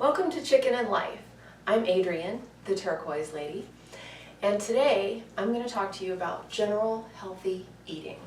Welcome to Chicken and Life. I'm Adrienne, the turquoise lady, and today I'm going to talk to you about general healthy eating.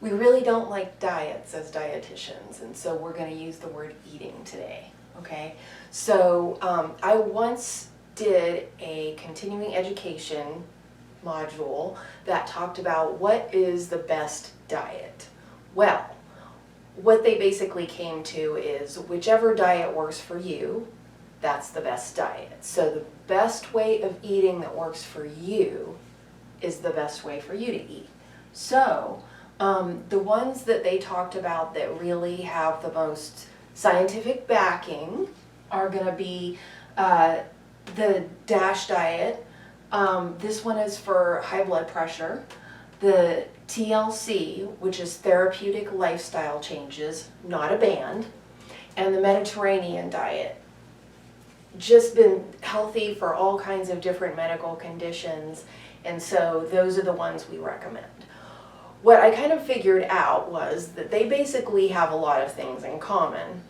We really don't like diets as dietitians, and so we're going to use the word eating today, okay? So I once did a continuing education module that talked about what is the best diet. Well, what they basically came to is whichever diet works for you, that's the best diet. So the best way of eating that works for you is the best way for you to eat. So the ones that they talked about that really have the most scientific backing are going to be the DASH diet. This one is for high blood pressure. The TLC, which is therapeutic lifestyle changes, not a band, and the Mediterranean diet. Just been healthy for all kinds of different medical conditions, and so those are the ones we recommend. What I kind of figured out was that they basically have a lot of things in common.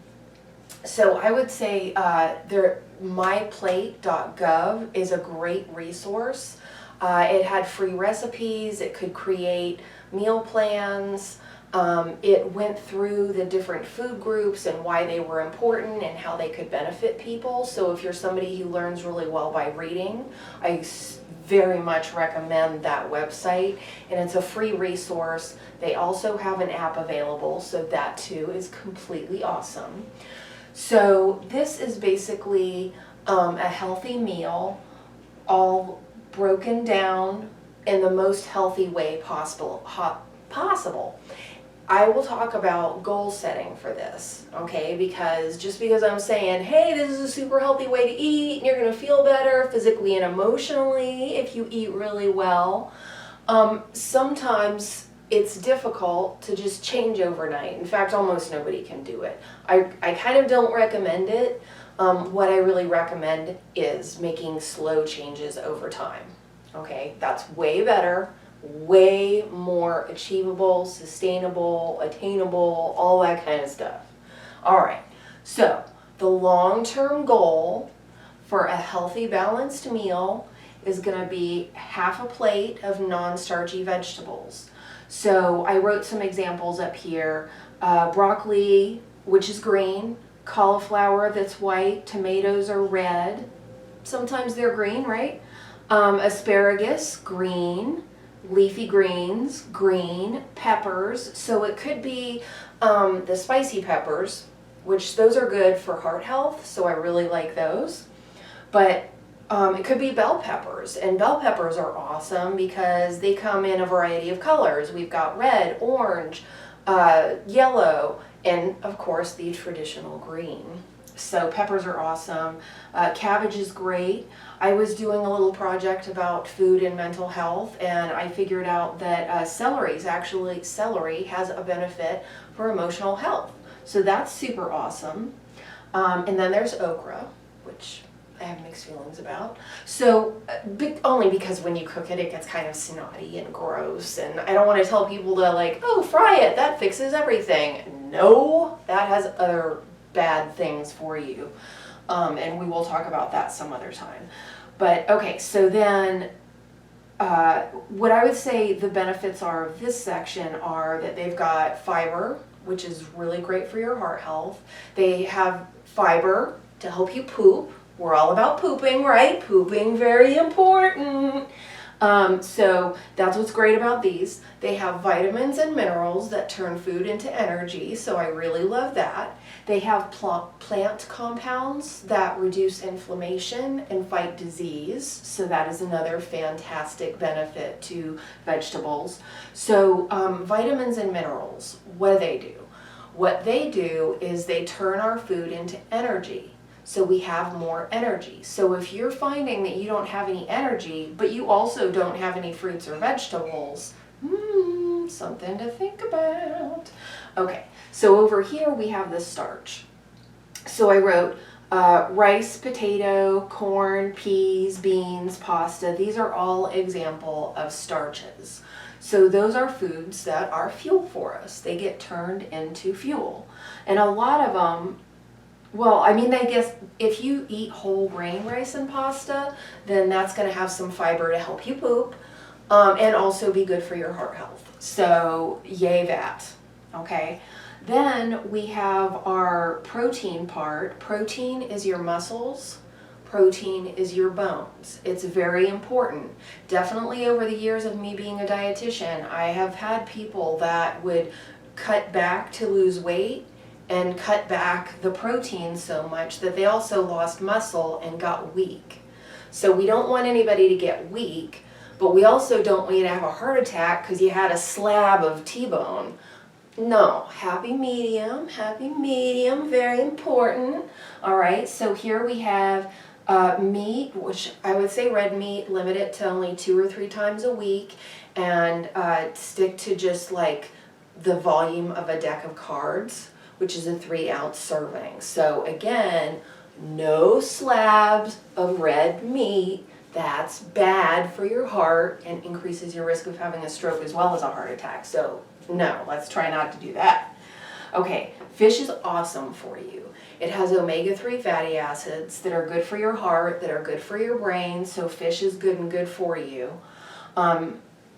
So I would say myplate.gov is a great resource. It had free recipes, it could create meal plans, it went through the different food groups and why they were important and how they could benefit people. So if you're somebody who learns really well by reading, I very much recommend that website, and it's a free resource. They also have an app available, so that too is completely awesome. So this is basically a healthy meal, all broken down in the most healthy way possible. I will talk about goal setting for this, okay? Because just because I'm saying, hey, this is a super healthy way to eat and you're going to feel better physically and emotionally if you eat really well, sometimes it's difficult to just change overnight. In fact, almost nobody can do it. I kind of don't recommend it. What I really recommend is making slow changes over time. Okay, that's way better, way more achievable, sustainable, attainable, all that kind of stuff. All right, so the long-term goal for a healthy, balanced meal is going to be half a plate of non-starchy vegetables. So I wrote some examples up here. Broccoli, which is green, cauliflower that's white, tomatoes are red, sometimes they're green, right? Asparagus, green, leafy greens, green, peppers, so it could be the spicy peppers, which those are good for heart health, so I really like those, but it could be bell peppers, and bell peppers are awesome because they come in a variety of colors. We've got red, orange, yellow, and of course the traditional green. So peppers are awesome. Cabbage is great. I was doing a little project about food and mental health, and I figured out that celery has a benefit for emotional health. So that's super awesome. And then there's okra, which I have mixed feelings about. So only because when you cook it, it gets kind of snotty and gross, and I don't want to tell people to like, oh, fry it, that fixes everything. No, that has other bad things for you, and we will talk about that some other time. But okay, so then what I would say the benefits are of this section are that they've got fiber, which is really great for your heart health. They have fiber to help you poop. We're all about pooping, right? Pooping, very important. So that's what's great about these. They have vitamins and minerals that turn food into energy, so I really love that. They have plant compounds that reduce inflammation and fight disease, so that is another fantastic benefit to vegetables. So vitamins and minerals, what do they do? What they do is they turn our food into energy. So we have more energy. So if you're finding that you don't have any energy, but you also don't have any fruits or vegetables, something to think about. Okay, so over here we have the starch. So I wrote rice, potato, corn, peas, beans, pasta. These are all example of starches. So those are foods that are fuel for us. They get turned into fuel. And a lot of them Well, I mean, I guess if you eat whole grain rice and pasta, then that's going to have some fiber to help you poop, and also be good for your heart health. So, yay that. Okay. Then we have our protein part. Protein is your muscles. Protein is your bones. It's very important. Definitely over the years of me being a dietitian, I have had people that would cut back to lose weight and cut back the protein so much that they also lost muscle and got weak. So we don't want anybody to get weak, but we also don't want you to have a heart attack because you had a slab of T-bone. No, happy medium, very important. All right, so here we have meat, which I would say red meat, limit it to only 2 or 3 times a week, and stick to just like the volume of a deck of cards, which is a 3-ounce serving. So again, no slabs of red meat. That's bad for your heart and increases your risk of having a stroke as well as a heart attack. So no, let's try not to do that. Okay, fish is awesome for you. It has omega-3 fatty acids that are good for your heart, that are good for your brain, so fish is good and good for you.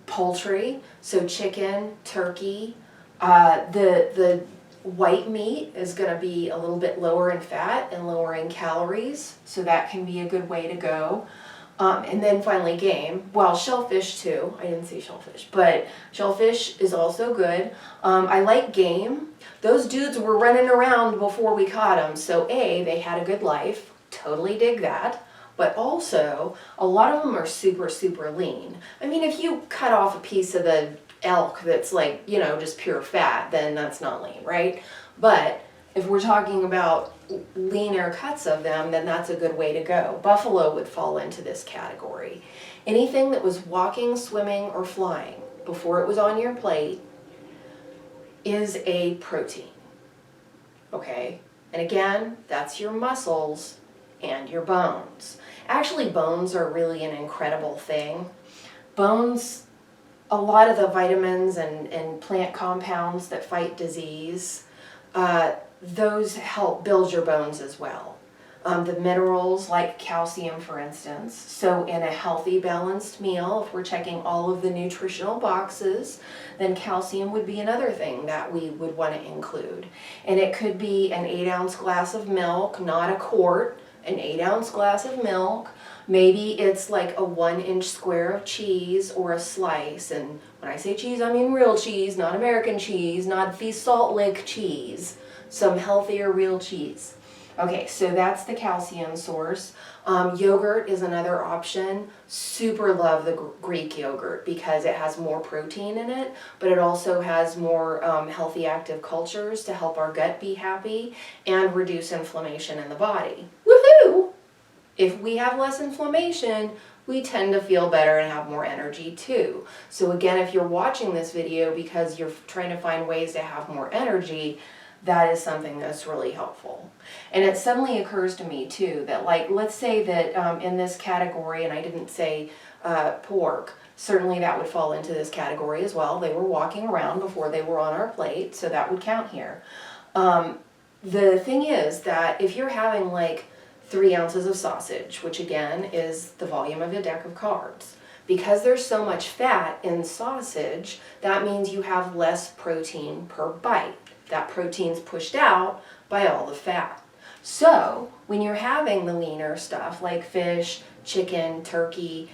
Poultry, so chicken, turkey, the white meat is going to be a little bit lower in fat and lower in calories, so that can be a good way to go. And then finally game. Well, shellfish too. I didn't say shellfish, but shellfish is also good. I like game. Those dudes were running around before we caught them, so A, they had a good life. Totally dig that. But also, a lot of them are super, super lean. I mean, if you cut off a piece of the elk that's like, you know, just pure fat, then that's not lean, right? But if we're talking about leaner cuts of them, then that's a good way to go. Buffalo would fall into this category. Anything that was walking, swimming, or flying before it was on your plate is a protein. Okay? And again, that's your muscles and your bones. Actually, bones are really an incredible thing. Bones, a lot of the vitamins and plant compounds that fight disease, those help build your bones as well. The minerals like calcium, for instance. So in a healthy, balanced meal, if we're checking all of the nutritional boxes, then calcium would be another thing that we would want to include. And it could be an 8-ounce glass of milk, not a quart, an 8-ounce glass of milk. Maybe it's like a 1-inch square of cheese or a slice. And when I say cheese, I mean real cheese, not American cheese, not the Salt Lick cheese. Some healthier real cheese. Okay, so that's the calcium source. Yogurt is another option. Super love the Greek yogurt because it has more protein in it, but it also has more healthy active cultures to help our gut be happy and reduce inflammation in the body. Woohoo! If we have less inflammation, we tend to feel better and have more energy too. So again, if you're watching this video because you're trying to find ways to have more energy, that is something that's really helpful. And it suddenly occurs to me too that, like, let's say that in this category, and I didn't say pork, certainly that would fall into this category as well. They were walking around before they were on our plate, so that would count here. The thing is that if you're having like 3 ounces of sausage, which again is the volume of a deck of cards, because there's so much fat in sausage, that means you have less protein per bite. That protein's pushed out by all the fat. So when you're having the leaner stuff like fish, chicken, turkey,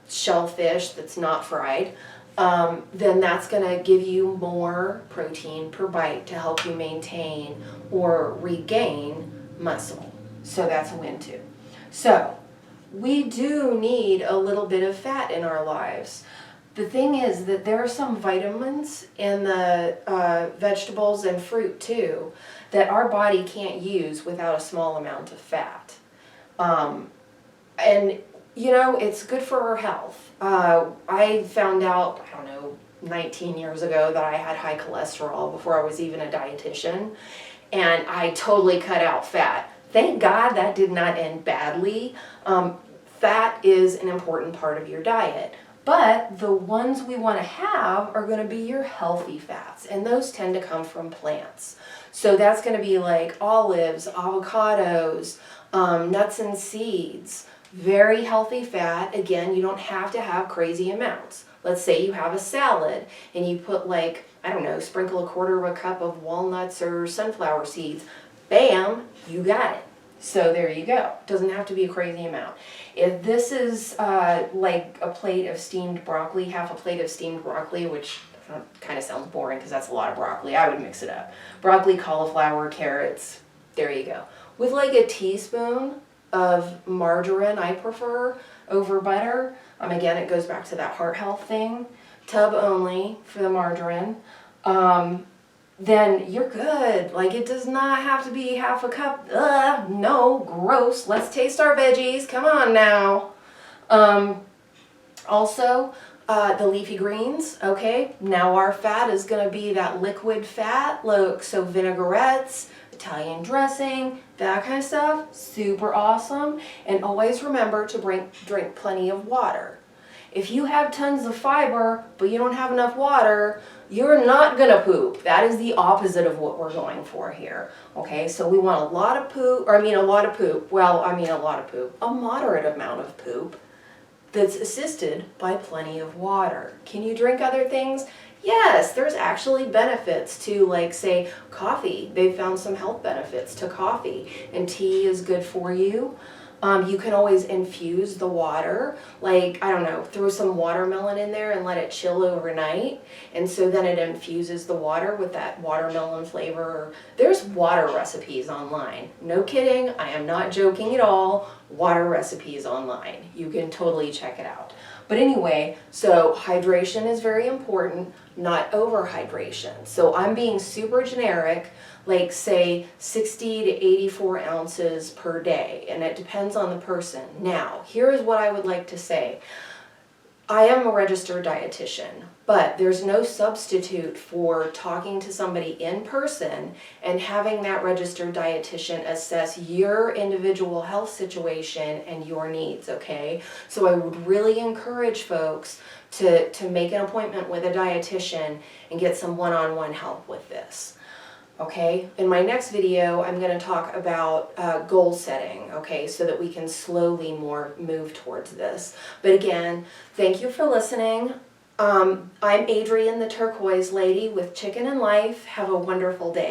shellfish that's not fried, then that's going to give you more protein per bite to help you maintain or regain muscle. So that's a win too. So we do need a little bit of fat in our lives. The thing is that there are some vitamins in the vegetables and fruit too that our body can't use without a small amount of fat. And you know, it's good for our health. I found out, I don't know, 19 years ago that I had high cholesterol before I was even a dietitian, and I totally cut out fat. Thank God that did not end badly. Fat is an important part of your diet. But the ones we want to have are going to be your healthy fats, and those tend to come from plants. So that's going to be like olives, avocados, nuts and seeds, very healthy fat. Again, you don't have to have crazy amounts. Let's say you have a salad and you put like, I don't know, sprinkle a quarter of a cup of walnuts or sunflower seeds. Bam, you got it. So there you go. Doesn't have to be a crazy amount. If this is like a plate of steamed broccoli, half a plate of steamed broccoli, which kind of sounds boring because that's a lot of broccoli, I would mix it up. Broccoli, cauliflower, carrots, there you go. With like a teaspoon of margarine, I prefer, over butter. Again, it goes back to that heart health thing. Tub only for the margarine. Then you're good. Like, it does not have to be half a cup. No, gross. Let's taste our veggies. Come on now. Also, the leafy greens, okay? Now our fat is going to be that liquid fat, look, so vinaigrettes, Italian dressing, that kind of stuff, super awesome. And always remember to drink plenty of water. If you have tons of fiber, but you don't have enough water, you're not gonna poop. That is the opposite of what we're going for here. Okay, so we want a lot of poop, a moderate amount of poop that's assisted by plenty of water. Can you drink other things? Yes, there's actually benefits to, like, say, coffee. They've found some health benefits to coffee, and tea is good for you. You can always infuse the water, like, I don't know, throw some watermelon in there and let it chill overnight, and so then it infuses the water with that watermelon flavor. There's water recipes online. No kidding, I am not joking at all. Water recipes online. You can totally check it out. But anyway, so hydration is very important, not overhydration. So I'm being super generic, like say 60 to 84 ounces per day, and it depends on the person. Now, here is what I would like to say. I am a registered dietitian, but there's no substitute for talking to somebody in person and having that registered dietitian assess your individual health situation and your needs, okay? So I would really encourage folks to make an appointment with a dietitian and get some one-on-one help with this. Okay, in my next video, I'm going to talk about goal setting, okay, so that we can slowly move towards this. But again, thank you for listening. I'm Adrienne the Turquoise Lady with Chicken and Life. Have a wonderful day.